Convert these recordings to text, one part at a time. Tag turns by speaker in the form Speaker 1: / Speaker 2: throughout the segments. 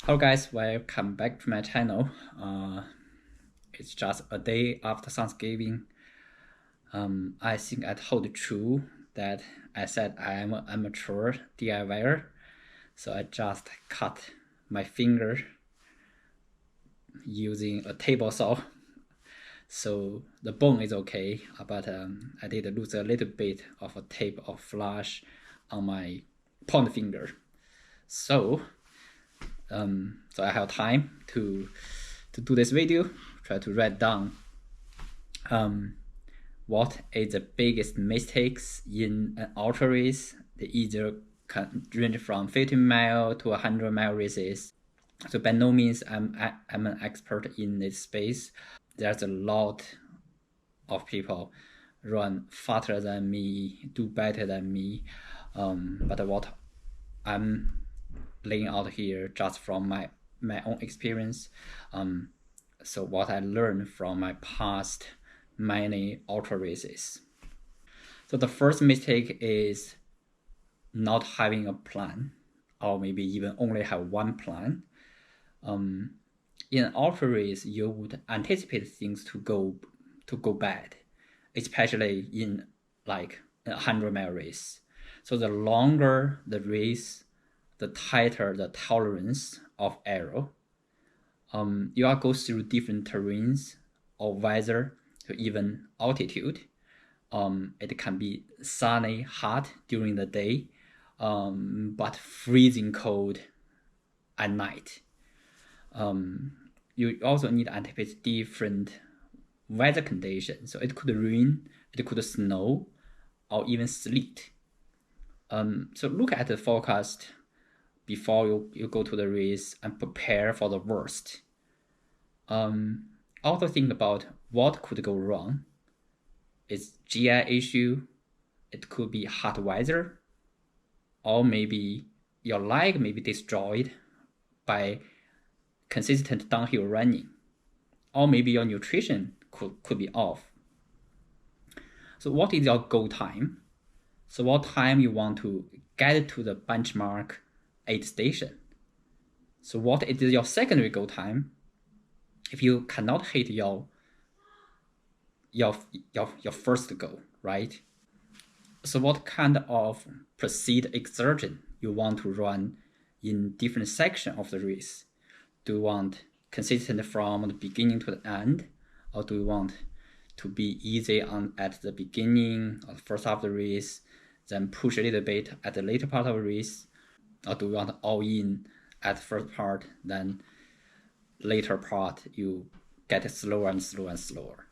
Speaker 1: Hello guys, welcome back to my channel. It's just a day after Thanksgiving. I think I told true that I said I am an amateur DIYer, so I just cut my finger using a table saw. So the bone is okay, but I did lose a little bit of a tape of flesh on my pointer finger. So I have time to do this video, try to write down what is the biggest mistakes in an ultra race. They either can range from 50 mile to 100 mile races. So by no means I'm an expert in this space. There's a lot of people run faster than me, do better than me. But what I'm laying out here just from my own experience. So what I learned from my past many ultra races. So the first mistake is not having a plan, or maybe even only have one plan. In an ultra race, you would anticipate things to go bad, especially in like a 100-mile race. So the longer the race, the tighter the tolerance of error. You are go through different terrains or weather to even altitude. It can be sunny, hot during the day, but freezing cold at night. You also need to anticipate different weather conditions. So it could rain, it could snow, or even sleet. So look at the forecast before you go to the race and prepare for the worst. Also think about what could go wrong. It's GI issue, it could be hot weather, or maybe your leg may be destroyed by consistent downhill running, or maybe your nutrition could be off. So what is your goal time? So what time you want to get to the benchmark aid station? So what is your secondary goal time if you cannot hit your first goal, right? So what kind of proceed exertion you want to run in different section of the race? Do you want consistent from the beginning to the end, or do you want to be easy at the beginning or the first half of the race, then push a little bit at the later part of the race, or do you want all in at the first part, then later part you get slower and slower and slower?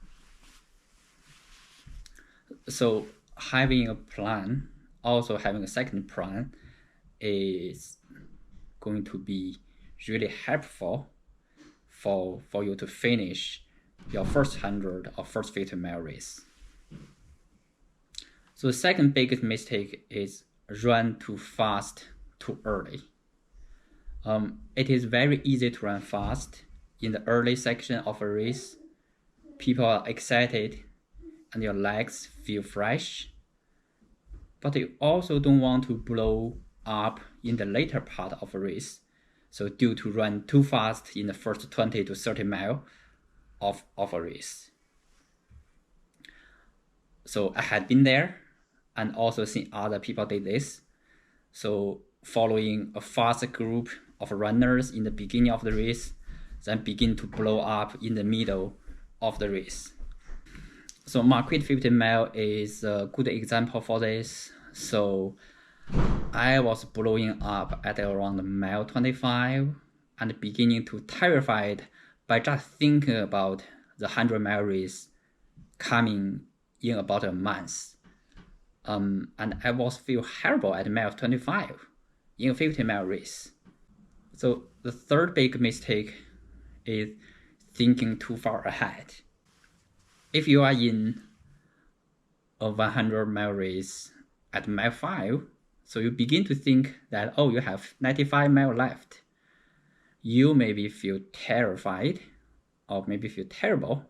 Speaker 1: So having a plan, also having a second plan, is going to be really helpful for you to finish your first 100 or first 50-mile race. So the second biggest mistake is run too fast too early. It is very easy to run fast in the early section of a race. People are excited and your legs feel fresh, but you also don't want to blow up in the later part of a race. So due to run too fast in the first 20 to 30 mile of a race. So I had been there and also seen other people did this. So following a fast group of runners in the beginning of the race, then begin to blow up in the middle of the race. So Marquette 50 mile is a good example for this. So I was blowing up at around mile 25 and beginning to terrified by just thinking about the 100-mile race coming in about a month. And I was feel horrible at mile 25 in a 50-mile race. So the third big mistake is thinking too far ahead. If you are in a 100-mile race at mile 5, so you begin to think that, oh, you have 95 miles left. You maybe feel terrified or maybe feel terrible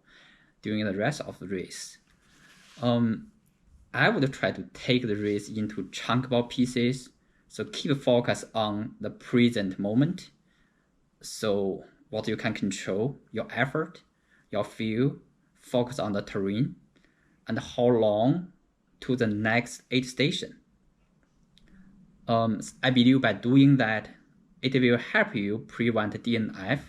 Speaker 1: during the rest of the race. I would try to take the race into chunkable pieces, so keep focus on the present moment. So what you can control, your effort, your fuel, focus on the terrain, and how long to the next aid station. I believe by doing that, it will help you prevent DNF.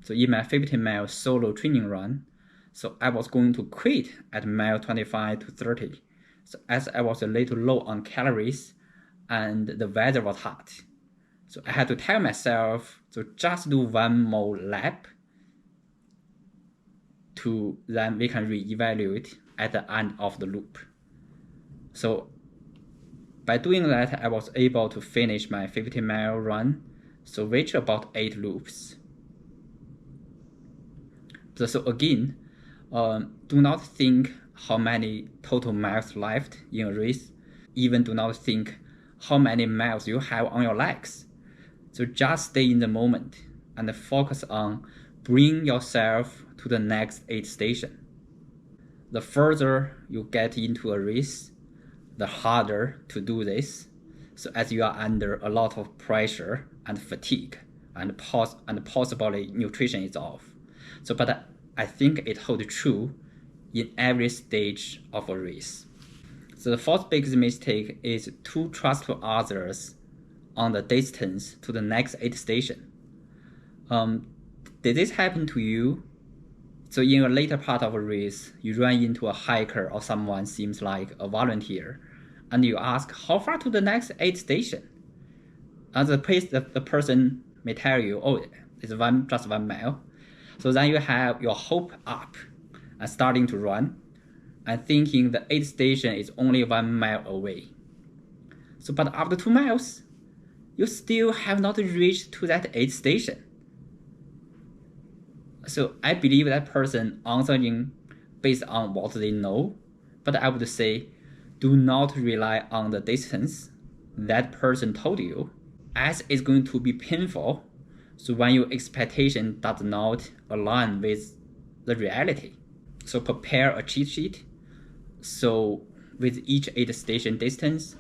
Speaker 1: So in my 15-mile solo training run, so I was going to quit at mile 25 to 30. So as I was a little low on calories and the weather was hot. So I had to tell myself to just do one more lap to then we can reevaluate at the end of the loop. So by doing that, I was able to finish my 15-mile run, so which about 8 loops. So again, do not think how many total miles left in a race. Even do not think how many miles you have on your legs. So just stay in the moment and focus on bring yourself to the next aid station. The further you get into a race, the harder to do this. So as you are under a lot of pressure and fatigue and possibly nutrition is off. So, but I think it holds true in every stage of a race. So the fourth biggest mistake is to trust others on the distance to the next aid station. Did this happen to you? So in a later part of a race, you run into a hiker or someone seems like a volunteer, and you ask, how far to the next aid station? And the person may tell you, oh, it's just 1 mile. So then you have your hope up and starting to run and thinking the aid station is only 1 mile away. So, but after 2 miles, you still have not reached to that aid station. So I believe that person answering based on what they know, but I would say, do not rely on the distance that person told you, as it's going to be painful. So when your expectation does not align with the reality. So prepare a cheat sheet. So with each aid station distance,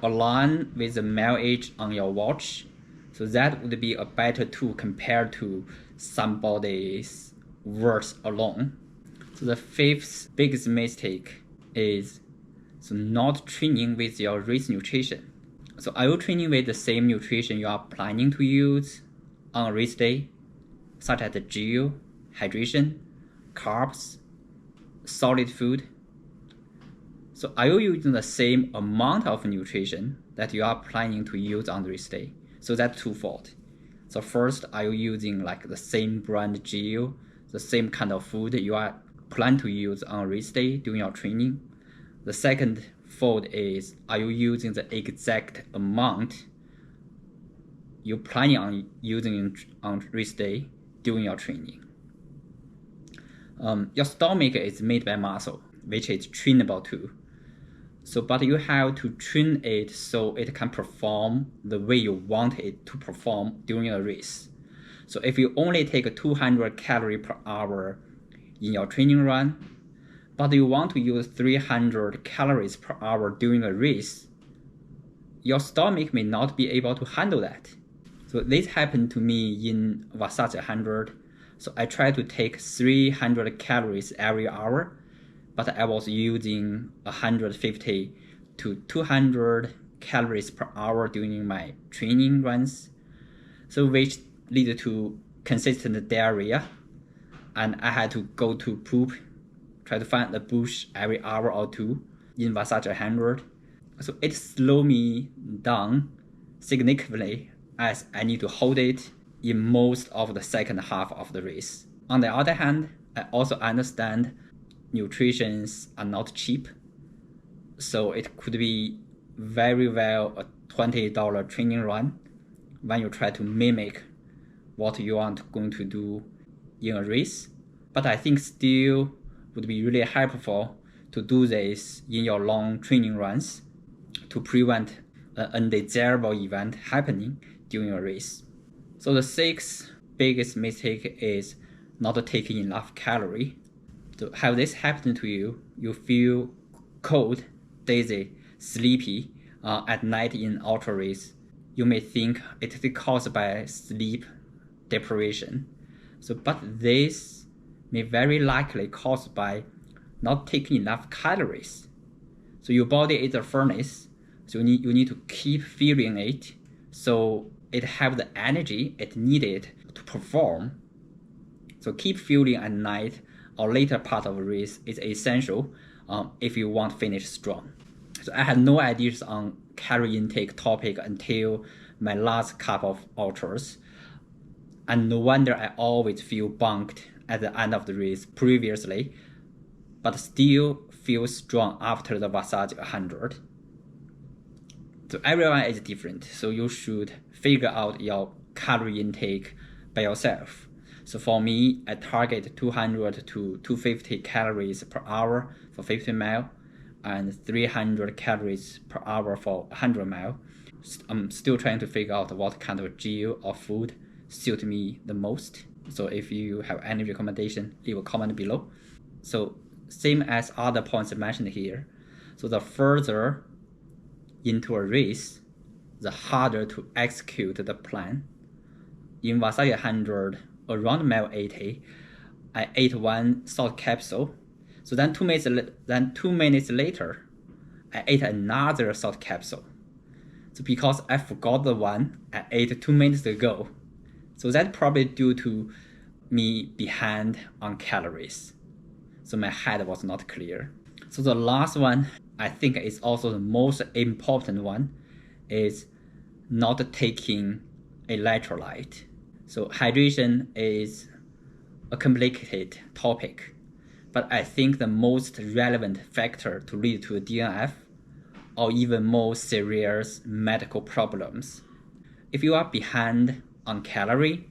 Speaker 1: align with the mileage on your watch. So that would be a better tool compared to somebody's words alone. So the fifth biggest mistake is not training with your race nutrition. So are you training with the same nutrition you are planning to use on a race day, such as the gel, hydration, carbs, solid food? So are you using the same amount of nutrition that you are planning to use on the race day? So that's twofold. So first, are you using like the same brand gel, the same kind of food you are planning to use on a race day during your training? The second fold is, are you using the exact amount you're planning on using on race day during your training? Your stomach is made by muscle, which is trainable too. So, but you have to train it so it can perform the way you want it to perform during a race. So if you only take 200 calories per hour in your training run, but you want to use 300 calories per hour during a race, your stomach may not be able to handle that. So this happened to me in Versace 100. So I tried to take 300 calories every hour, but I was using 150 to 200 calories per hour during my training runs. So which led to consistent diarrhea, and I had to go to poop, try to find the bush every hour or two in Versace 100. So it slowed me down significantly, as I need to hold it in most of the second half of the race. On the other hand, I also understand nutritions are not cheap. So it could be very well a $20 training run when you try to mimic what you are going to do in a race. But I think still would be really helpful to do this in your long training runs to prevent an undesirable event happening during a race. So the sixth biggest mistake is not taking enough calorie. So have this happened to you? You feel cold, dizzy, sleepy at night in ultra race. You may think it is caused by sleep deprivation. So, but this may very likely caused by not taking enough calories. So your body is a furnace, so you need to keep fueling it so it have the energy it needed to perform. So keep fueling at night or later part of a race is essential if you want to finish strong. So I had no ideas on calorie intake topic until my last couple of ultras. And no wonder I always feel bunked at the end of the race previously, but still feel strong after the Vasage 100. So everyone is different, so you should figure out your calorie intake by yourself. So for me, I target 200 to 250 calories per hour for 50 mile and 300 calories per hour for 100 mile. I'm still trying to figure out what kind of gel or food suit me the most. So if you have any recommendation, leave a comment below. So same as other points I mentioned here. So the further into a race, the harder to execute the plan. In Vasage 100, around mile 80, I ate one salt capsule. So then 2 minutes later, I ate another salt capsule. So because I forgot the one I ate 2 minutes ago, so that's probably due to me behind on calories. So my head was not clear. So the last one, I think is also the most important one, is not taking electrolyte. So hydration is a complicated topic, but I think the most relevant factor to lead to a DNF or even more serious medical problems. If you are behind on calorie,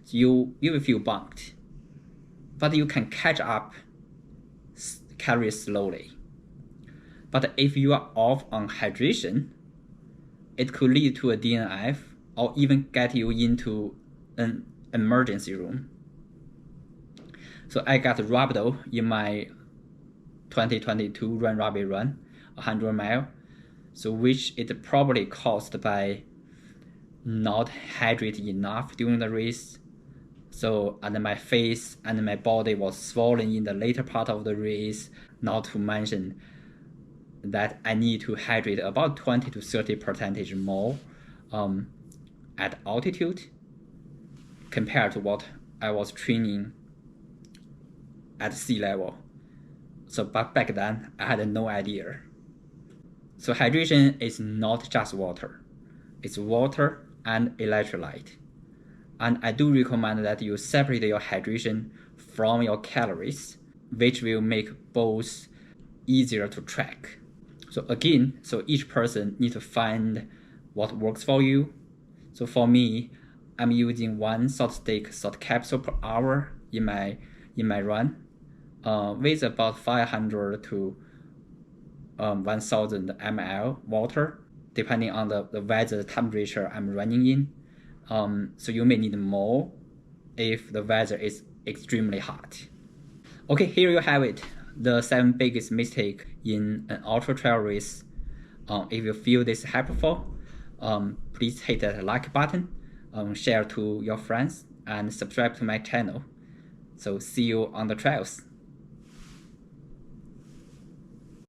Speaker 1: you will feel bunked, but you can catch up calories slowly. But if you are off on hydration, it could lead to a DNF or even get you into an emergency room. So I got rhabdo in my 2022 Run Rabbit Run, 100 mile, so which is probably caused by not hydrating enough during the race. So, and my face and my body was swollen in the later part of the race, not to mention that I need to hydrate about 20 to 30% more at altitude compared to what I was training at sea level. So, but back then I had no idea. So hydration is not just water. It's water and electrolyte. And I do recommend that you separate your hydration from your calories, which will make both easier to track. So again, so each person needs to find what works for you. So for me, I'm using one salt stick salt capsule per hour in my run, with about 500 to 1000 ml water, depending on the weather temperature I'm running in. So you may need more if the weather is extremely hot. Okay, here you have it, the 7 biggest mistakes in an ultra trail race. If you feel this helpful, please hit that like button, share to your friends, and subscribe to my channel. So see you on the trails.